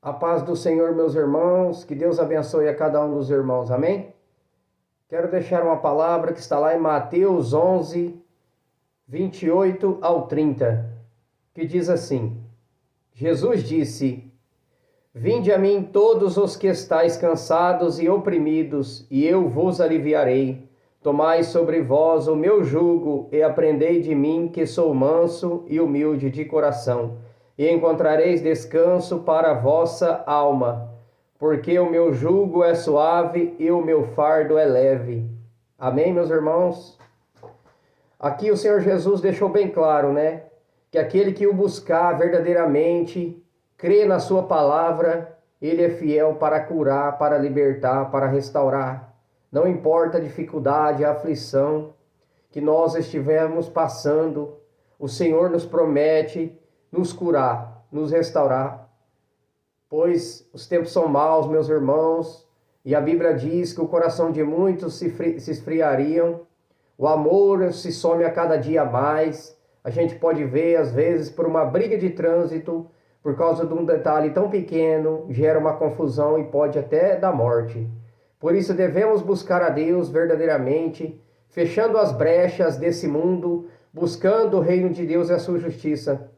A paz do Senhor, meus irmãos, que Deus abençoe a cada um dos irmãos, amém? Quero deixar uma palavra que está lá em Mateus 11, 28 ao 30, que diz assim: Jesus disse: Vinde a mim todos os que estáis cansados e oprimidos, e eu vos aliviarei. Tomai sobre vós o meu jugo e aprendei de mim, que sou manso e humilde de coração, e encontrareis descanso para a vossa alma, porque o meu jugo é suave e o meu fardo é leve. Amém, meus irmãos? Aqui o Senhor Jesus deixou bem claro, né? Que aquele que o buscar verdadeiramente, crê na sua palavra, ele é fiel para curar, para libertar, para restaurar. Não importa a dificuldade, a aflição que nós estivermos passando, o Senhor nos promete nos curar, nos restaurar. Pois os tempos são maus, meus irmãos, e a Bíblia diz que o coração de muitos se esfriariam, o amor se some a cada dia mais. A gente pode ver, às vezes, por uma briga de trânsito, por causa de um detalhe tão pequeno, gera uma confusão e pode até dar morte. Por isso devemos buscar a Deus verdadeiramente, fechando as brechas desse mundo, buscando o reino de Deus e a sua justiça,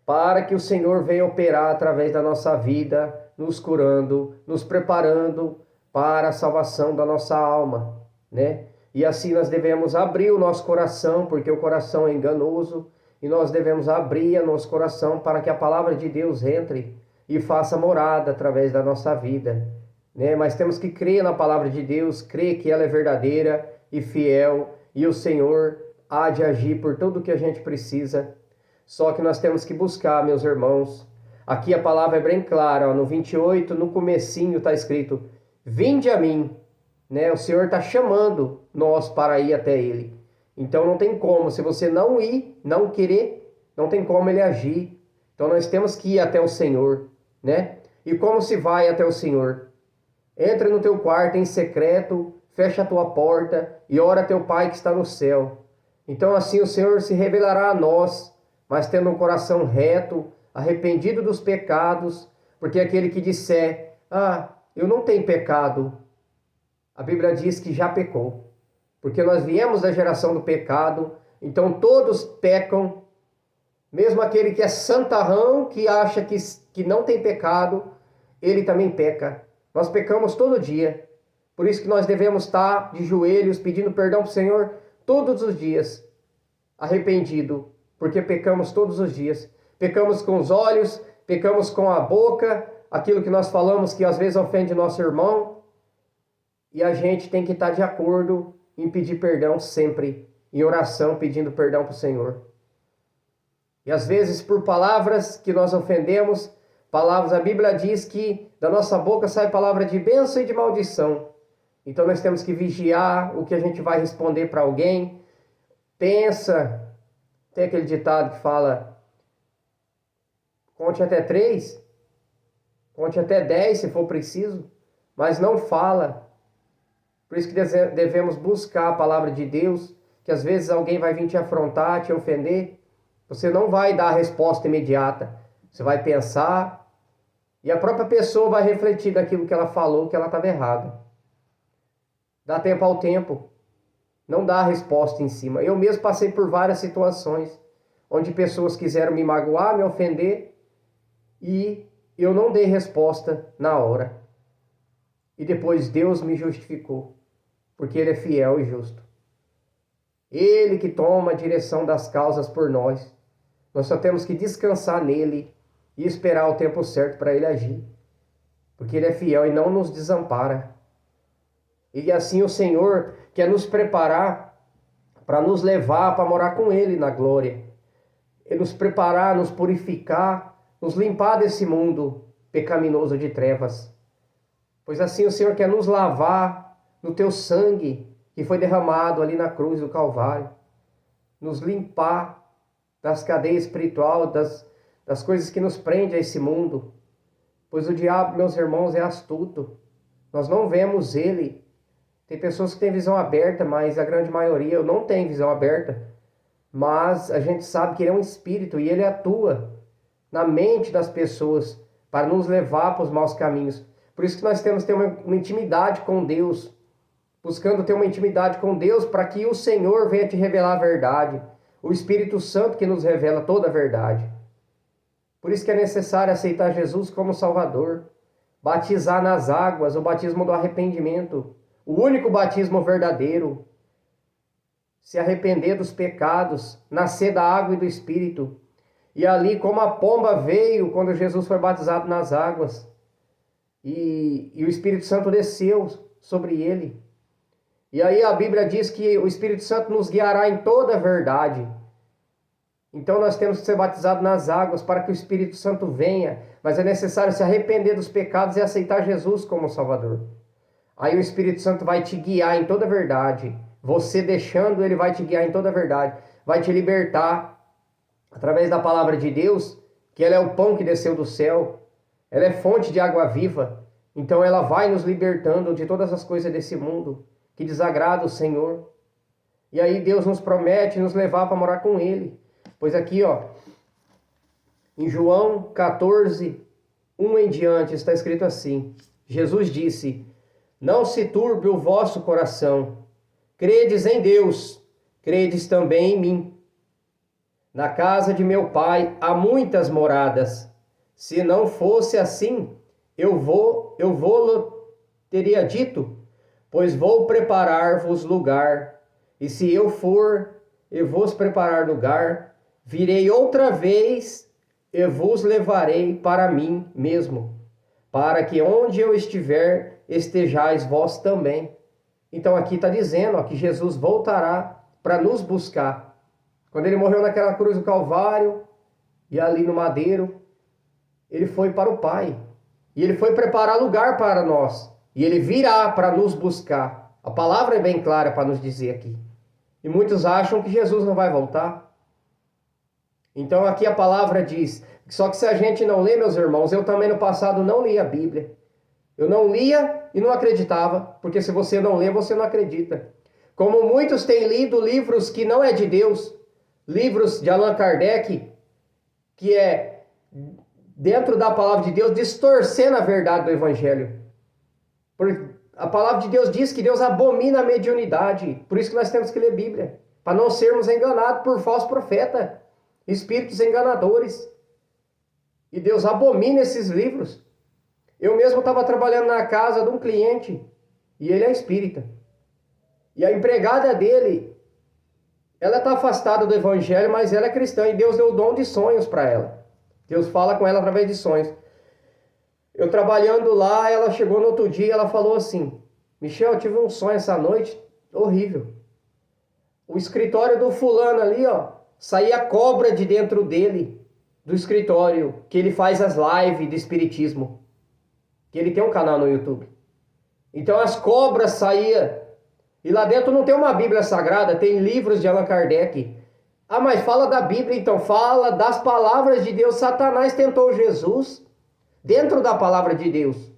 para que o Senhor venha operar através da nossa vida, nos curando, nos preparando para a salvação da nossa alma, né? E assim nós devemos abrir o nosso coração, porque o coração é enganoso, e nós devemos abrir o nosso coração para que a palavra de Deus entre e faça morada através da nossa vida, né? Mas temos que crer na palavra de Deus, crer que ela é verdadeira e fiel, e o Senhor há de agir por tudo o que a gente precisa. Só que nós temos que buscar, meus irmãos. Aqui a palavra é bem clara, ó, no 28, no comecinho está escrito: Vinde a mim, né? O Senhor está chamando nós para ir até Ele. Então não tem como, se você não ir, não querer, não tem como Ele agir. Então nós temos que ir até o Senhor, né? E como se vai até o Senhor? Entra no teu quarto em secreto, fecha a tua porta e ora a teu Pai que está no céu. Então assim o Senhor se revelará a nós, mas tendo um coração reto, arrependido dos pecados, porque aquele que disser: eu não tenho pecado, a Bíblia diz que já pecou, porque nós viemos da geração do pecado, então todos pecam, mesmo aquele que é santarrão, que acha que não tem pecado, ele também peca. Nós pecamos todo dia, por isso que nós devemos estar de joelhos pedindo perdão para o Senhor todos os dias, arrependido, porque pecamos todos os dias. Pecamos com os olhos, pecamos com a boca, aquilo que nós falamos que às vezes ofende nosso irmão. E a gente tem que estar de acordo em pedir perdão sempre, em oração, pedindo perdão para o Senhor. E às vezes por palavras que nós ofendemos, palavras, a Bíblia diz que da nossa boca sai palavra de bênção e de maldição. Então nós temos que vigiar o que a gente vai responder para alguém. Pensa. Tem aquele ditado que fala: conte até 3, conte até 10 se for preciso, mas não fala. Por isso que devemos buscar a palavra de Deus, que às vezes alguém vai vir te afrontar, te ofender, você não vai dar a resposta imediata, você vai pensar, e a própria pessoa vai refletir daquilo que ela falou, que ela estava errada. Dá tempo ao tempo. Não dá a resposta em cima. Eu mesmo passei por várias situações onde pessoas quiseram me magoar, me ofender, e eu não dei resposta na hora. E depois Deus me justificou, porque Ele é fiel e justo. Ele que toma a direção das causas por nós. Nós só temos que descansar nele e esperar o tempo certo para Ele agir, porque Ele é fiel e não nos desampara. E assim o Senhor quer nos preparar para nos levar para morar com Ele na glória. E nos preparar, nos purificar, nos limpar desse mundo pecaminoso de trevas. Pois assim o Senhor quer nos lavar no teu sangue que foi derramado ali na cruz do Calvário. Nos limpar das cadeias espirituais, das coisas que nos prendem a esse mundo. Pois o diabo, meus irmãos, é astuto. Nós não vemos ele. Tem pessoas que têm visão aberta, mas a grande maioria não tem visão aberta. Mas a gente sabe que ele é um espírito e ele atua na mente das pessoas para nos levar para os maus caminhos. Por isso que nós temos que ter uma intimidade com Deus, buscando ter uma intimidade com Deus para que o Senhor venha te revelar a verdade. O Espírito Santo que nos revela toda a verdade. Por isso que é necessário aceitar Jesus como Salvador, batizar nas águas, o batismo do arrependimento, o único batismo verdadeiro, se arrepender dos pecados, nascer da água e do Espírito. E ali, como a pomba veio quando Jesus foi batizado nas águas, e o Espírito Santo desceu sobre ele. E aí a Bíblia diz que o Espírito Santo nos guiará em toda a verdade. Então nós temos que ser batizados nas águas para que o Espírito Santo venha, mas é necessário se arrepender dos pecados e aceitar Jesus como Salvador. Aí o Espírito Santo vai te guiar em toda a verdade. Você deixando, ele vai te guiar em toda a verdade. Vai te libertar através da palavra de Deus, que ela é o pão que desceu do céu. Ela é fonte de água viva. Então ela vai nos libertando de todas as coisas desse mundo que desagrada o Senhor. E aí Deus nos promete nos levar para morar com ele. Pois aqui, em João 14, 1 em diante, está escrito assim. Jesus disse: não se turbe o vosso coração. Credes em Deus, credes também em mim. Na casa de meu Pai há muitas moradas. Se não fosse assim, eu vou teria dito, pois vou preparar-vos lugar. E se eu for e vos preparar lugar, virei outra vez e vos levarei para mim mesmo, para que onde eu estiver, estejais vós também. Então aqui está dizendo que Jesus voltará para nos buscar. Quando ele morreu naquela cruz do Calvário, e ali no madeiro, ele foi para o Pai. E ele foi preparar lugar para nós. E ele virá para nos buscar. A palavra é bem clara para nos dizer aqui. E muitos acham que Jesus não vai voltar. Então aqui a palavra diz, só que se a gente não lê, meus irmãos, eu também no passado não li a Bíblia. Eu não lia e não acreditava, porque se você não lê, você não acredita. Como muitos têm lido livros que não é de Deus, livros de Allan Kardec, que é dentro da palavra de Deus, distorcendo a verdade do Evangelho. A palavra de Deus diz que Deus abomina a mediunidade, por isso que nós temos que ler Bíblia, para não sermos enganados por falsos profetas, espíritos enganadores. E Deus abomina esses livros. Eu mesmo estava trabalhando na casa de um cliente, e ele é espírita. E a empregada dele, ela está afastada do Evangelho, mas ela é cristã, e Deus deu o dom de sonhos para ela. Deus fala com ela através de sonhos. Eu trabalhando lá, ela chegou no outro dia e ela falou assim: Michel, eu tive um sonho essa noite horrível. O escritório do fulano ali, saía cobra de dentro dele, do escritório, que ele faz as lives de espiritismo. Que ele tem um canal no YouTube. Então as cobras saíam. E lá dentro não tem uma Bíblia Sagrada, tem livros de Allan Kardec. Ah, mas fala da Bíblia então, fala das palavras de Deus. Satanás tentou Jesus dentro da palavra de Deus.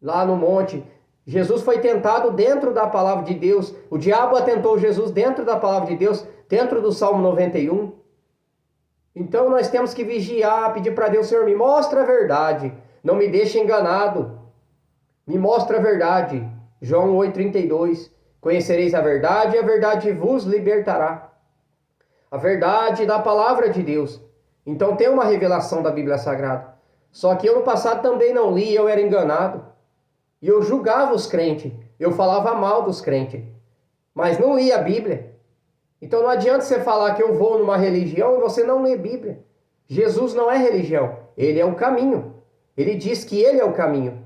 Lá no monte, Jesus foi tentado dentro da palavra de Deus. O diabo atentou Jesus dentro da palavra de Deus, dentro do Salmo 91. Então nós temos que vigiar, pedir para Deus: Senhor, me mostra a verdade, não me deixe enganado. Me mostra a verdade. João 8,32. Conhecereis a verdade e a verdade vos libertará. A verdade da palavra de Deus. Então tem uma revelação da Bíblia Sagrada. Só que eu no passado também não li, eu era enganado. E eu julgava os crentes. Eu falava mal dos crentes. Mas não lia a Bíblia. Então não adianta você falar que eu vou numa religião e você não lê Bíblia. Jesus não é religião. Ele é o caminho. Ele diz que ele é o caminho.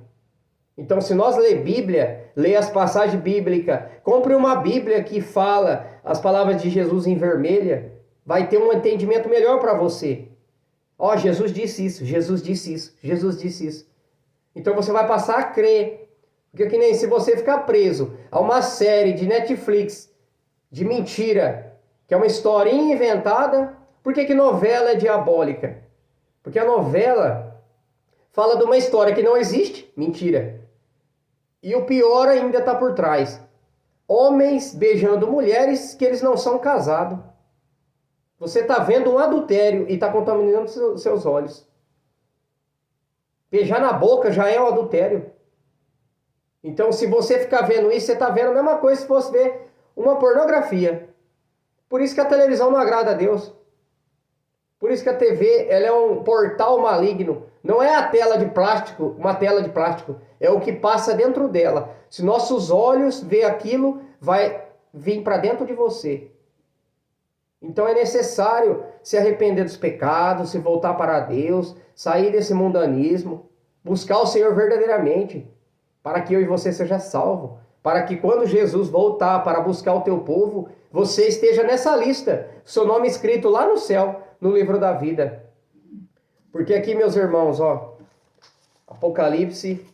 Então se nós ler Bíblia, ler as passagens bíblicas, compre uma Bíblia que fala as palavras de Jesus em vermelha, vai ter um entendimento melhor para você. Jesus disse isso, Jesus disse isso, Jesus disse isso. Então você vai passar a crer. Porque que nem se você ficar preso a uma série de Netflix de mentira, que é uma historinha inventada, por que novela é diabólica? Porque a novela fala de uma história que não existe, mentira. E o pior ainda está por trás. Homens beijando mulheres que eles não são casados. Você está vendo um adultério e está contaminando seus olhos. Beijar na boca já é um adultério. Então, se você ficar vendo isso, você está vendo a mesma coisa se fosse ver uma pornografia. Por isso que a televisão não agrada a Deus. Por isso que a TV ela é um portal maligno. Não é a tela de plástico, uma tela de plástico. É o que passa dentro dela. Se nossos olhos vê aquilo, vai vir para dentro de você. Então é necessário se arrepender dos pecados, se voltar para Deus, sair desse mundanismo, buscar o Senhor verdadeiramente, para que eu e você seja salvo, para que quando Jesus voltar para buscar o teu povo, você esteja nessa lista, seu nome escrito lá no céu, no livro da vida. Porque aqui, meus irmãos, ó, Apocalipse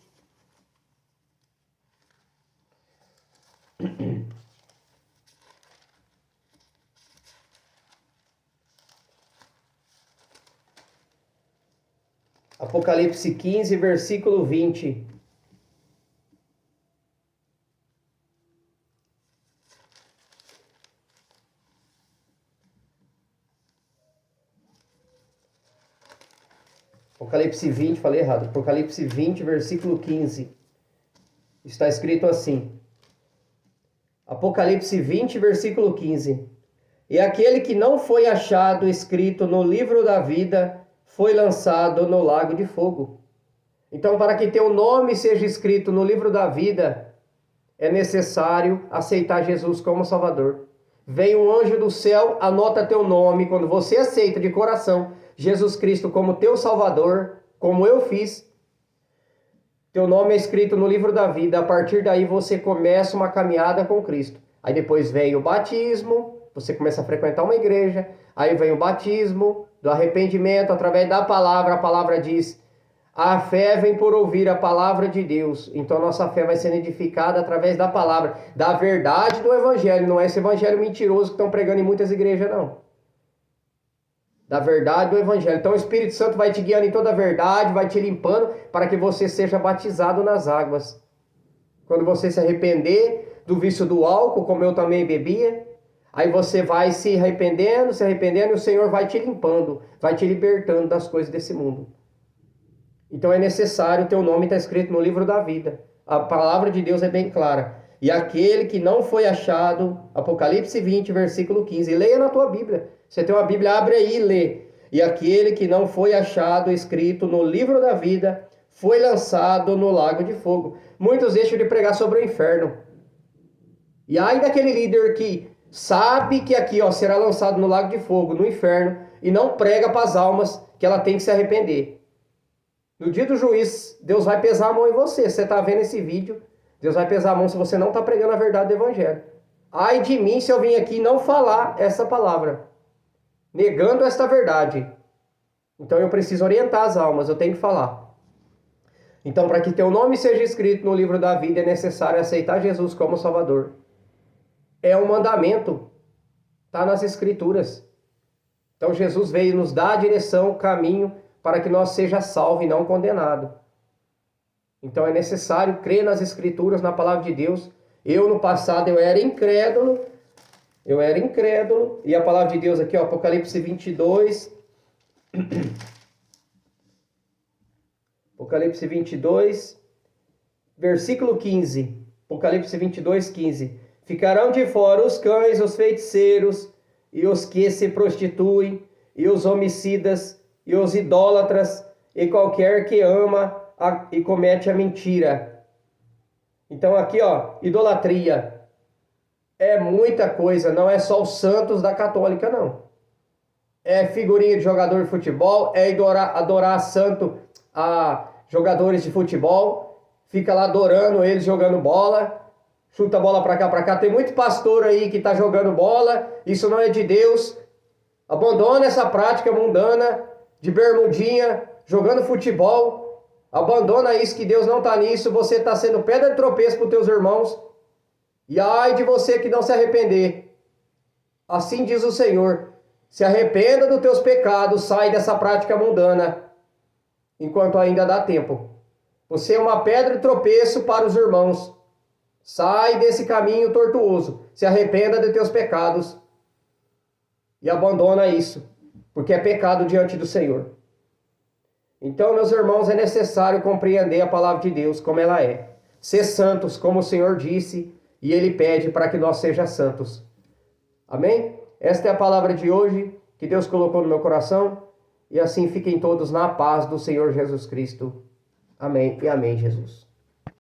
Apocalipse 15, versículo 20. Apocalipse 20, falei errado. Apocalipse 20, versículo 15. Está escrito assim. Apocalipse 20, versículo 15. E aquele que não foi achado escrito no livro da vida foi lançado no lago de fogo. Então, para que teu nome seja escrito no livro da vida, é necessário aceitar Jesus como Salvador. Vem um anjo do céu, anota teu nome. Quando você aceita de coração Jesus Cristo como teu Salvador, como eu fiz, teu nome é escrito no livro da vida. A partir daí você começa uma caminhada com Cristo. Aí depois vem o batismo, você começa a frequentar uma igreja. Aí vem o batismo do arrependimento através da palavra. A palavra diz: a fé vem por ouvir a palavra de Deus. Então nossa fé vai sendo edificada através da palavra, da verdade do evangelho. Não é esse evangelho mentiroso que estão pregando em muitas igrejas, não. Da verdade do evangelho. Então o Espírito Santo vai te guiando em toda a verdade, vai te limpando para que você seja batizado nas águas. Quando você se arrepender do vício do álcool, como eu também bebia, aí você vai se arrependendo, e o Senhor vai te limpando, vai te libertando das coisas desse mundo. Então é necessário, o teu nome está escrito no livro da vida. A palavra de Deus é bem clara. E aquele que não foi achado, Apocalipse 20, versículo 15. Leia na tua Bíblia. Você tem uma Bíblia, abre aí e lê. E aquele que não foi achado escrito no livro da vida foi lançado no lago de fogo. Muitos deixam de pregar sobre o inferno. E ai daquele líder que sabe que aqui será lançado no lago de fogo, no inferno, e não prega para as almas que ela tem que se arrepender. No dia do juiz, Deus vai pesar a mão em você. Você está vendo esse vídeo, Deus vai pesar a mão se você não está pregando a verdade do evangelho. Ai de mim se eu vim aqui não falar essa palavra, negando esta verdade. Então eu preciso orientar as almas, eu tenho que falar. Então, para que teu nome seja escrito no livro da vida, é necessário aceitar Jesus como Salvador. É um mandamento, está nas Escrituras. Então Jesus veio nos dar a direção, o caminho, para que nós seja salvo e não condenado. Então é necessário crer nas Escrituras, na palavra de Deus. Eu no passado eu era incrédulo, e a palavra de Deus aqui, Apocalipse 22, Apocalipse 22, versículo 15, Apocalipse 22, 15. Ficarão de fora os cães, os feiticeiros, e os que se prostituem, e os homicidas, e os idólatras, e qualquer que ama e comete a mentira. Então aqui, idolatria é muita coisa, não é só os santos da católica, não. É figurinha de jogador de futebol, é adorar santo a jogadores de futebol, fica lá adorando eles jogando bola, chuta a bola pra cá. Tem muito pastor aí que tá jogando bola, isso não é de Deus. Abandona essa prática mundana de bermudinha, jogando futebol. Abandona isso, que Deus não está nisso. Você está sendo pedra de tropeço para os teus irmãos. E ai de você que não se arrepender. Assim diz o Senhor: se arrependa dos teus pecados, sai dessa prática mundana, enquanto ainda dá tempo. Você é uma pedra de tropeço para os irmãos. Sai desse caminho tortuoso. Se arrependa de teus pecados e abandona isso, porque é pecado diante do Senhor. Então, meus irmãos, é necessário compreender a palavra de Deus como ela é. Ser santos, como o Senhor disse, e Ele pede para que nós sejamos santos. Amém? Esta é a palavra de hoje que Deus colocou no meu coração. E assim fiquem todos na paz do Senhor Jesus Cristo. Amém e amém, Jesus.